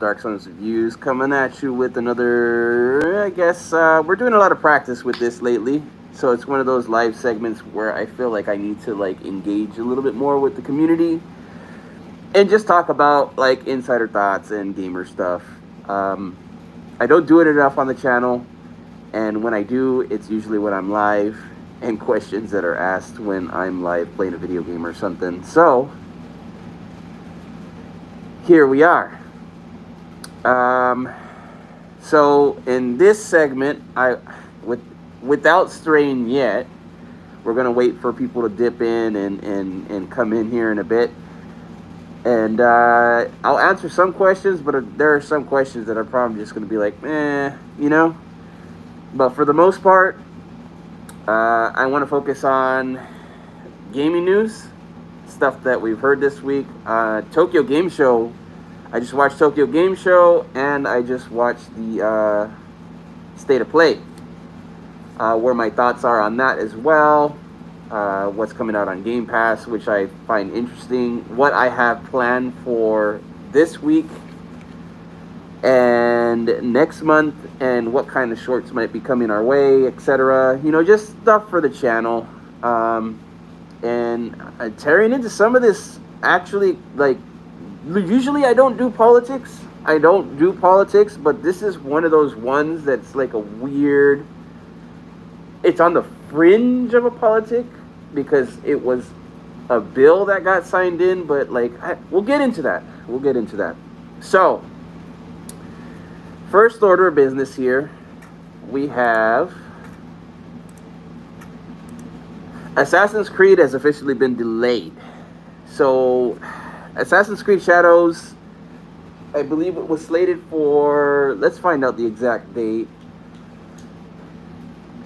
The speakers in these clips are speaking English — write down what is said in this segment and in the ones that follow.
Dark Suns Reviews, coming at you with another. I guess we're doing a lot of practice with this lately, so it's one of those live segments where I feel like I need to like engage a little bit more with the community and just talk about like insider thoughts and gamer stuff. Um, I don't do it enough on the channel, and when I do, it's usually when I'm live and questions that are asked when I'm live playing a video game or something. So here we are. Um, so in this segment, with without straying yet, we're gonna wait for people to dip in and come in here in a bit, and I'll answer some questions, but there are some questions that are probably just gonna be like, you know. But for the most part, I want to focus on gaming news, stuff that we've heard this week. Tokyo Game Show. I just watched Tokyo Game Show, and I just watched the State of Play, where my thoughts are on that as well. What's coming out on Game Pass, which I find interesting. What I have planned for this week and next month, and what kind of shorts might be coming our way, etc. You know, just stuff for the channel. And tearing into some of this, actually, like, usually I don't do politics. But this is one of those ones that's like a weird. It's on the fringe of a politic because it was a bill that got signed in, but like we'll get into that. So, first order of business here, we have Assassin's Creed has officially been delayed. So, Assassin's Creed Shadows, I believe it was slated for, let's find out the exact date.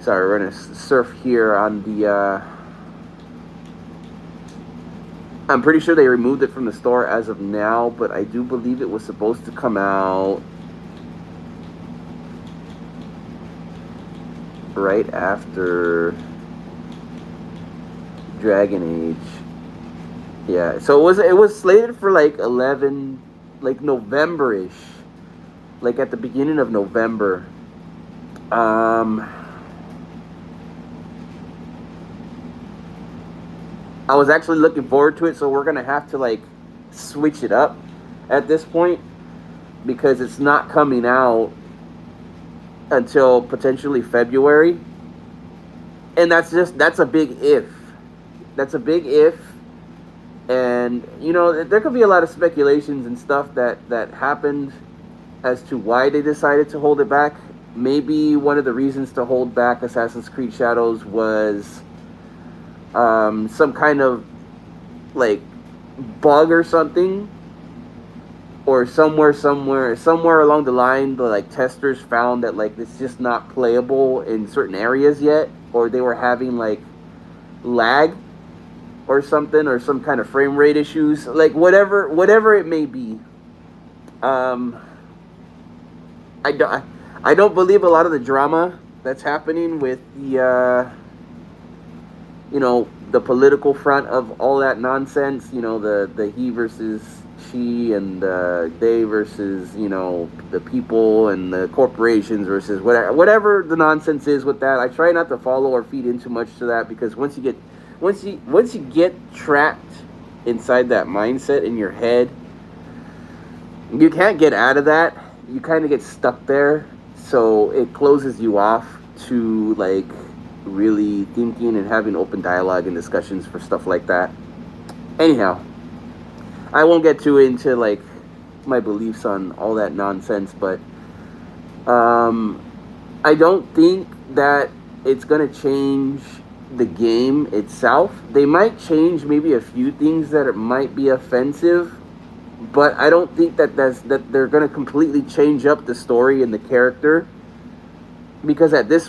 Sorry, we're going to surf here on the, I'm pretty sure they removed it from the store as of now, but I do believe it was supposed to come out right after Dragon Age. Yeah, so it was slated for like 11, like November-ish, like at the beginning of November. I was actually looking forward to it, so we're gonna have to like switch it up at this point because it's not coming out until potentially February, and that's a big if. And you know, there could be a lot of speculations and stuff that happened as to why they decided to hold it back. Maybe one of the reasons to hold back Assassin's Creed Shadows was some kind of like bug or something, or somewhere along the line, the like testers found that like it's just not playable in certain areas yet, or they were having like lag or something, or some kind of frame rate issues, like whatever it may be. I don't believe a lot of the drama that's happening with the you know, the political front of all that nonsense. You know, the he versus she, and they versus, you know, the people, and the corporations versus whatever the nonsense is with that. I try not to follow or feed in too much to that, because once you get trapped inside that mindset in your head, you can't get out of that. You kind of get stuck there, so it closes you off to like really thinking and having open dialogue and discussions for stuff like that. Anyhow, I won't get too into like my beliefs on all that nonsense, but I don't think that it's gonna change the game itself. They might change maybe a few things that it might be offensive, but I don't think that they're gonna completely change up the story and the character, because at this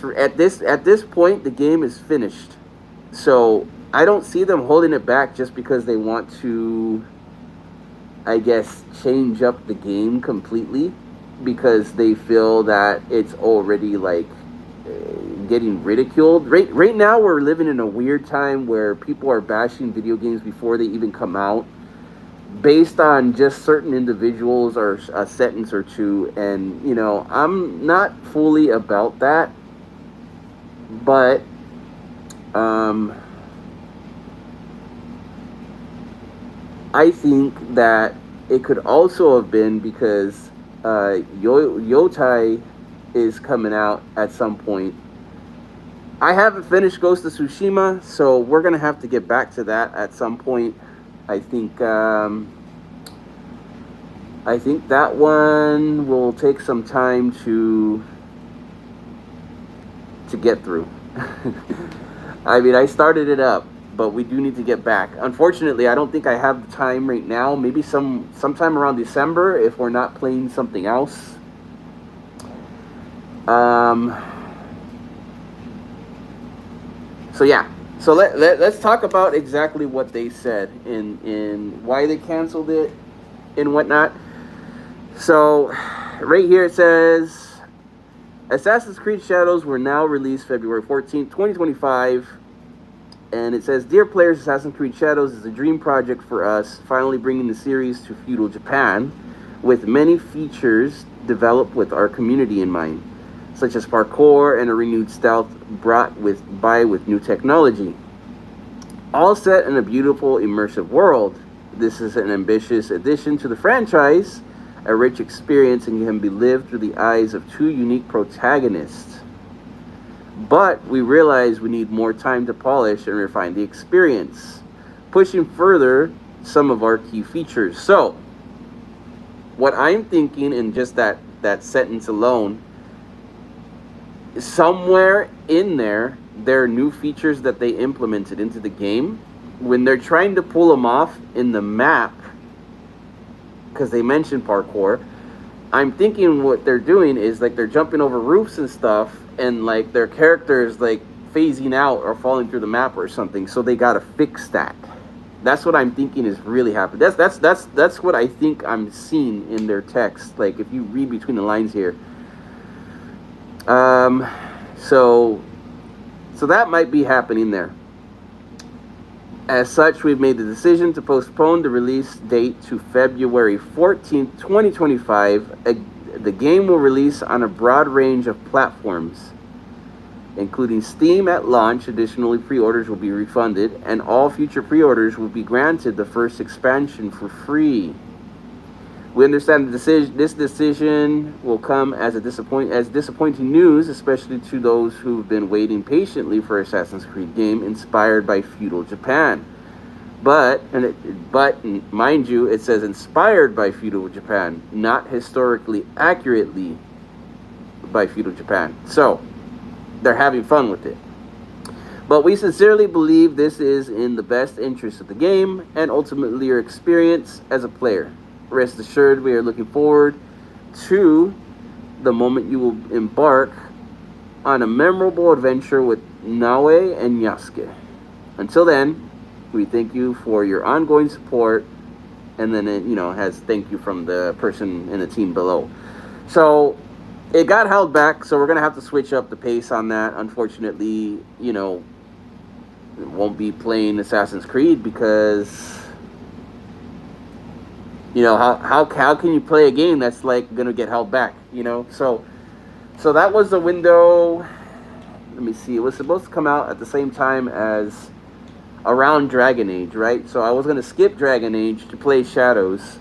point the game is finished. So I don't see them holding it back just because they want to, I guess, change up the game completely, because they feel that it's already like getting ridiculed. Right now we're living in a weird time where people are bashing video games before they even come out. based on just certain individuals or a sentence or two. And, I'm not fully about that, but um, I think that it could also have been because Yotai is coming out at some point. I haven't finished Ghost of Tsushima, so we're gonna have to get back to that at some point. I think I think that one will take some time to get through. I mean, I started it up, but we do need to get back. Unfortunately, I don't think I have the time right now. Maybe sometime around December if we're not playing something else. Um, so yeah. So let's talk about exactly what they said in why they canceled it and whatnot. So right here it says Assassin's Creed Shadows were now released February 14th, 2025. And it says, Dear players, Assassin's Creed Shadows is a dream project for us, finally bringing the series to feudal Japan, with many features developed with our community in mind, such as parkour and a renewed stealth brought by new technology. All set in a beautiful, immersive world. This is an ambitious addition to the franchise, a rich experience, and can be lived through the eyes of two unique protagonists. But we realize we need more time to polish and refine the experience, pushing further some of our key features. So, what I'm thinking in just that sentence alone, somewhere in there are new features that they implemented into the game. When they're trying to pull them off in the map, because they mentioned parkour, I'm thinking what they're doing is like they're jumping over roofs and stuff, and like their characters like phasing out or falling through the map or something. So they gotta fix that. That's what I'm thinking is really happening. That's what I think I'm seeing in their text. Like if you read between the lines here. So that might be happening there. As such, we've made the decision to postpone the release date to February 14th, 2025. The game will release on a broad range of platforms, including Steam at launch. Additionally, pre-orders will be refunded, and all future pre-orders will be granted the first expansion for free. We understand this decision will come as disappointing news, especially to those who've been waiting patiently for Assassin's Creed game inspired by feudal Japan. But mind you, it says inspired by feudal Japan, not historically accurately by feudal Japan. So they're having fun with it. But we sincerely believe this is in the best interest of the game and ultimately your experience as a player. Rest assured, we are looking forward to the moment you will embark on a memorable adventure with Naoe and Yasuke. Until then, we thank you for your ongoing support. And then it, has thank you from the person in the team below. So it got held back, so we're going to have to switch up the pace on that. Unfortunately, won't be playing Assassin's Creed because... how can you play a game that's like gonna get held back? So that was the window. Let me see. It was supposed to come out at the same time as around Dragon Age, right? So I was gonna skip Dragon Age to play Shadows.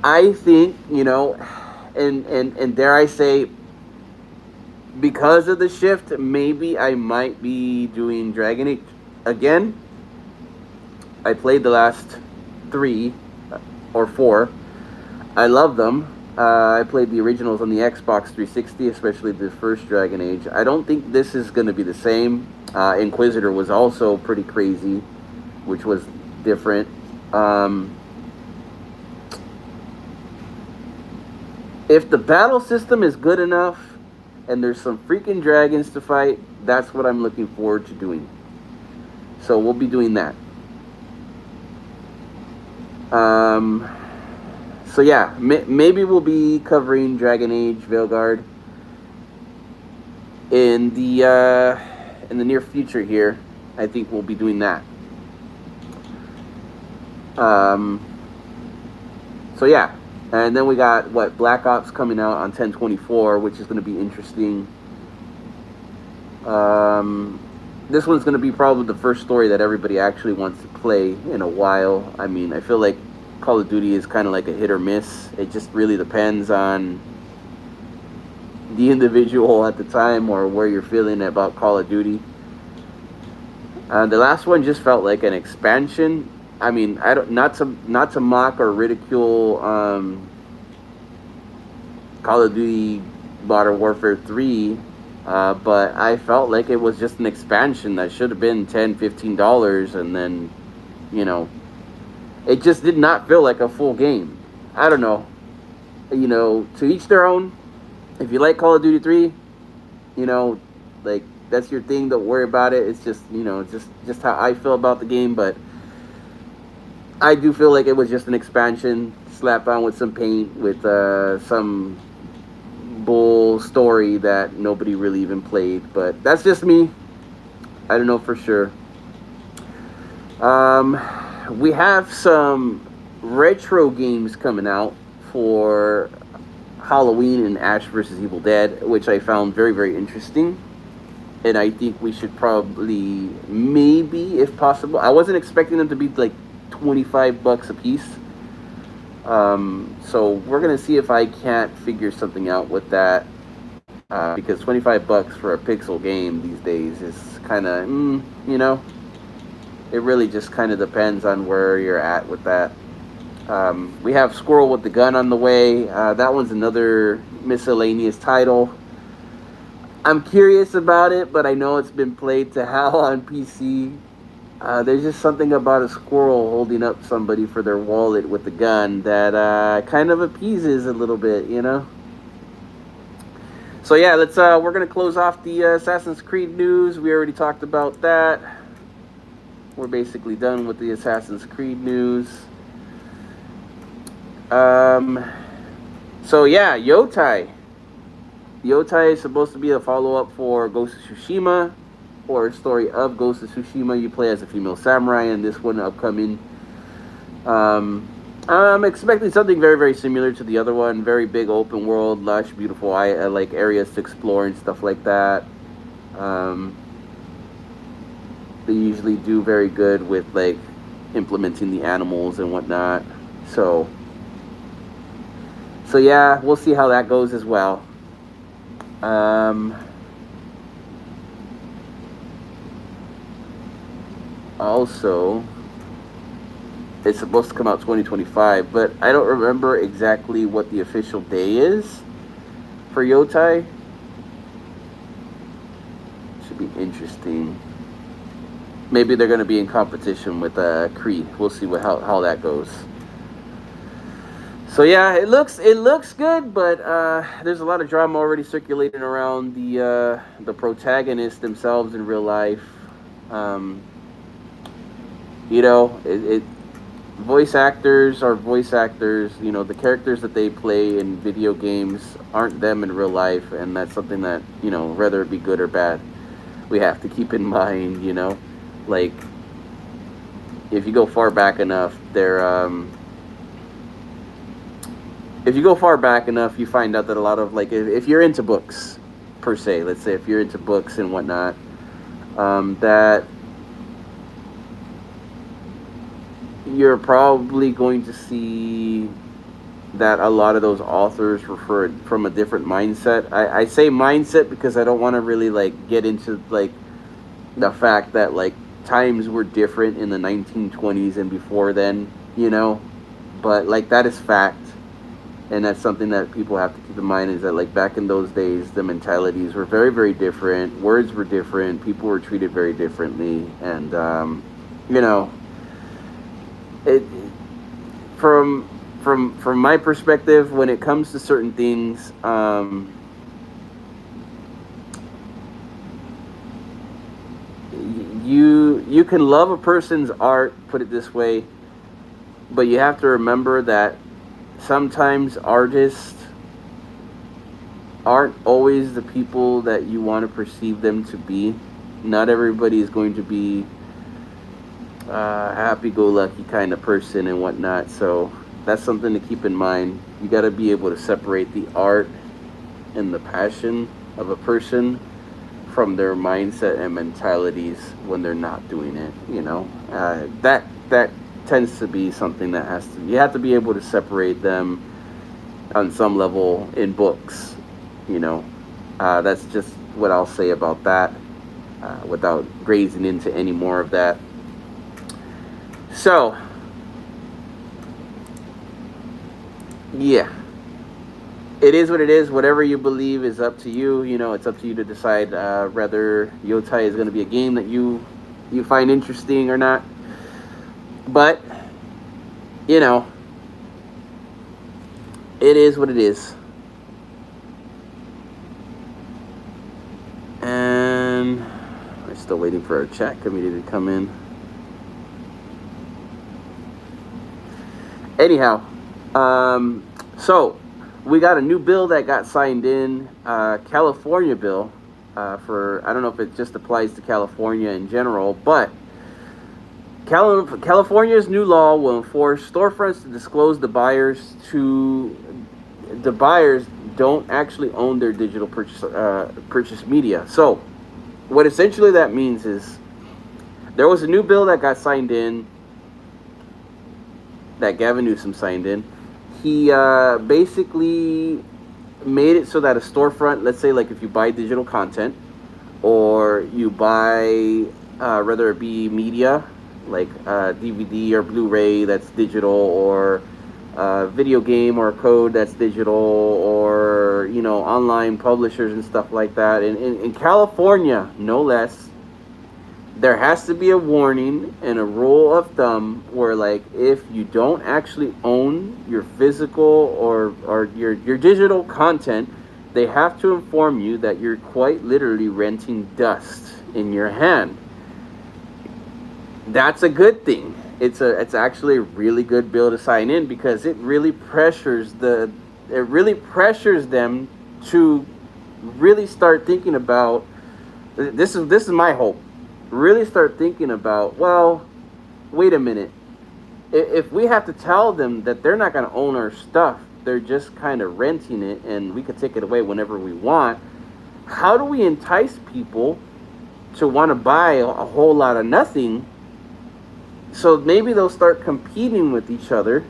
I think and dare I say, because of the shift, maybe I might be doing Dragon Age again. I played the last 3 or 4. I love them. I played the originals on the Xbox 360, especially the first Dragon Age. I don't think this is going to be the same. Inquisitor was also pretty crazy, which was different. If the battle system is good enough and there's some freaking dragons to fight, that's what I'm looking forward to doing. So we'll be doing that. So yeah, maybe we'll be covering Dragon Age Veilguard in the near future here. I think we'll be doing that. Um, so yeah, and then we got what Black Ops coming out on 10/24, which is going to be interesting. Um, this one's going to be probably the first story that everybody actually wants to play in a while. I mean, I feel like Call of Duty is kind of like a hit or miss. It just really depends on the individual at the time or where you're feeling about Call of Duty. The last one just felt like an expansion. I mean, I don't not to mock or ridicule Call of Duty Modern Warfare 3, but I felt like it was just an expansion that should have been $10, $15, and then, you know, it just did not feel like a full game. I don't know. You know, to each their own. If you like Call of Duty 3, you know, like that's your thing. Don't worry about it. It's just, you know, just how I feel about the game. But I do feel like it was just an expansion, slapped on with some paint, with some bull story that nobody really even played. But that's just me. I don't know for sure. We have some retro games coming out for Halloween and Ash vs. Evil Dead, which I found very, very interesting. And I think we should probably, maybe, if possible, I wasn't expecting them to be like $25 a piece. So we're gonna see if I can't figure something out with that. Because $25 for a pixel game these days is kind of, you know, it really just kind of depends on where you're at with that. We have Squirrel with the Gun on the way. That one's another miscellaneous title. I'm curious about it, but I know it's been played to hell on PC. There's just something about a squirrel holding up somebody for their wallet with a gun that kind of appeases a little bit, you know? So yeah, we're gonna close off the Assassin's Creed news. We already talked about that. We're basically done with the Assassin's Creed news. So yeah, Yotai. Yotai is supposed to be a follow-up for Ghost of Tsushima, or a story of Ghost of Tsushima. You play as a female samurai in this one upcoming. I'm expecting something very, very similar to the other one. Very big open world, lush, beautiful, like areas to explore and stuff like that. They usually do very good with like implementing the animals and whatnot. So yeah, we'll see how that goes as well. Also, it's supposed to come out 2025, but I don't remember exactly what the official day is for Yotai. Should be interesting. Maybe they're going to be in competition with Creed. We'll see how that goes. So yeah, it looks good, but there's a lot of drama already circulating around the protagonists themselves in real life. You know, voice actors are voice actors. You know, the characters that they play in video games aren't them in real life, and that's something that, you know, whether it be good or bad, we have to keep in mind. You know, like if you go far back enough, if you go far back enough, you find out that a lot of, like, if you're into books, per se, let's say if you're into books and whatnot, that you're probably going to see that a lot of those authors refer from a different mindset. I say mindset because I don't want to really, like, get into, like, the fact that, like, times were different in the 1920s and before then, you know? But, like, that is fact. And that's something that people have to keep in mind, is that, like, back in those days, the mentalities were very, very different. Words were different. People were treated very differently. And, you know, it from my perspective, when it comes to certain things, you can love a person's art, put it this way, but you have to remember that sometimes artists aren't always the people that you want to perceive them to be. Not everybody is going to be happy-go-lucky kind of person and whatnot. So that's something to keep in mind. You got to be able to separate the art and the passion of a person from their mindset and mentalities when they're not doing it. That tends to be something that you have to be able to separate them on some level in books. You know, that's just what I'll say about that, without grazing into any more of that. So, yeah, it is what it is. Whatever you believe is up to you. It's up to you to decide whether Yotai is going to be a game that you find interesting or not. But you know, it is what it is. And we're still waiting for our chat committee to come in. Anyhow, so we got a new bill that got signed in, California bill, I don't know if it just applies to California in general, but California's new law will enforce storefronts to disclose the buyers don't actually own their digital purchase media. So what essentially that means is there was a new bill that got signed in, that Gavin Newsom signed in. He basically made it so that a storefront, let's say like if you buy digital content or you buy whether it be media like DVD or Blu-ray that's digital, or video game or code that's digital, or online publishers and stuff like that. In California, no less, there has to be a warning and a rule of thumb where, like, if you don't actually own your physical or your digital content, they have to inform you that you're quite literally renting dust in your hand. That's a good thing. It's actually a really good bill to sign in, because it really pressures them to really start thinking about this is my hope. Really start thinking about, well, wait a minute. If we have to tell them that they're not going to own our stuff, they're just kind of renting it and we could take it away whenever we want, how do we entice people to want to buy a whole lot of nothing? So maybe they'll start competing with each other,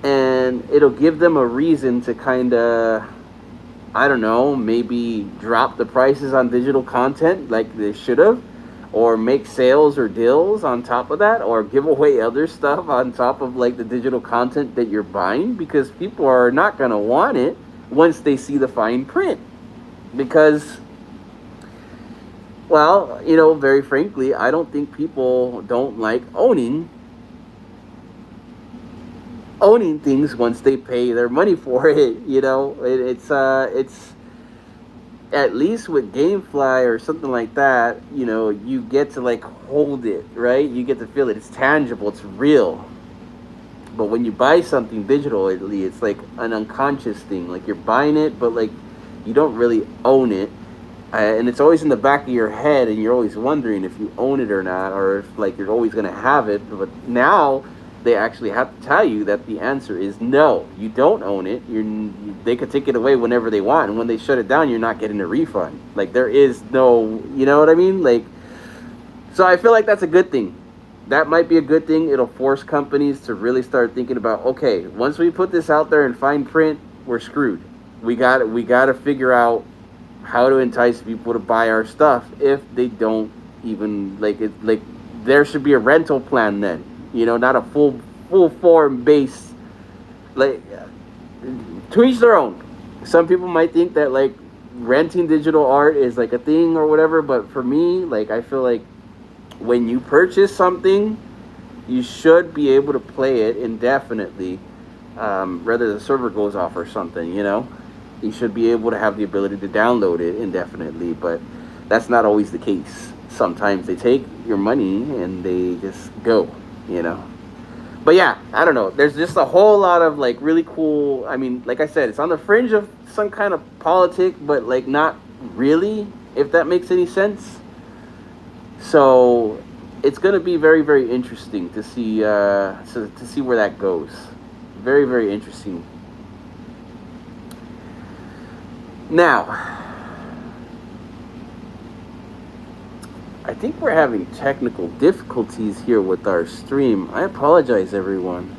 and it'll give them a reason to kind of, I don't know, maybe drop the prices on digital content like they should have, or make sales or deals on top of that, or give away other stuff on top of like the digital content that you're buying, because people are not going to want it once they see the fine print. Because, well, very frankly, I don't think people don't like owning things once they pay their money for it. It's at least with GameFly or something like that, you get to like hold it, right? You get to feel it. It's tangible. It's real. But when you buy something digitally, it's like an unconscious thing. Like you're buying it, but like you don't really own it. And it's always in the back of your head, and you're always wondering if you own it or not, or if like you're always going to have it. But now they actually have to tell you that the answer is no, you don't own it. They could take it away whenever they want, and when they shut it down, you're not getting a refund. Like there is no, you know what I mean? Like, so I feel like that's a good thing. That might be a good thing. It'll force companies to really start thinking about, okay, once we put this out there in fine print, we're screwed. We got to figure out how to entice people to buy our stuff if they don't even like it. Like there should be a rental plan then, not a full form base. Like to each their own. Some people might think that like renting digital art is like a thing or whatever, but for me, like I feel like when you purchase something, you should be able to play it indefinitely, whether the server goes off or something. You should be able to have the ability to download it indefinitely, but that's not always the case. Sometimes they take your money and they just go, But yeah, I don't know. There's just a whole lot of like really cool, I mean, like I said, it's on the fringe of some kind of politic, but like not really, if that makes any sense. So it's going to be very, very interesting to see to see where that goes. Very, very interesting. Now, I think we're having technical difficulties here with our stream. I apologize, everyone.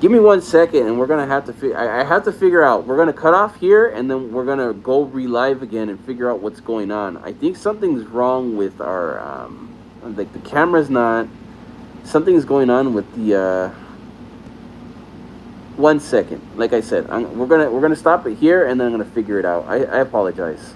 Give me 1 second, and we're gonna have to. I have to figure out. We're gonna cut off here, and then we're gonna go relive again and figure out what's going on. I think something's wrong with our like the camera's not. Something's going on with the. 1 second. Like I said, we're gonna stop it here, and then I'm gonna figure it out. I apologize.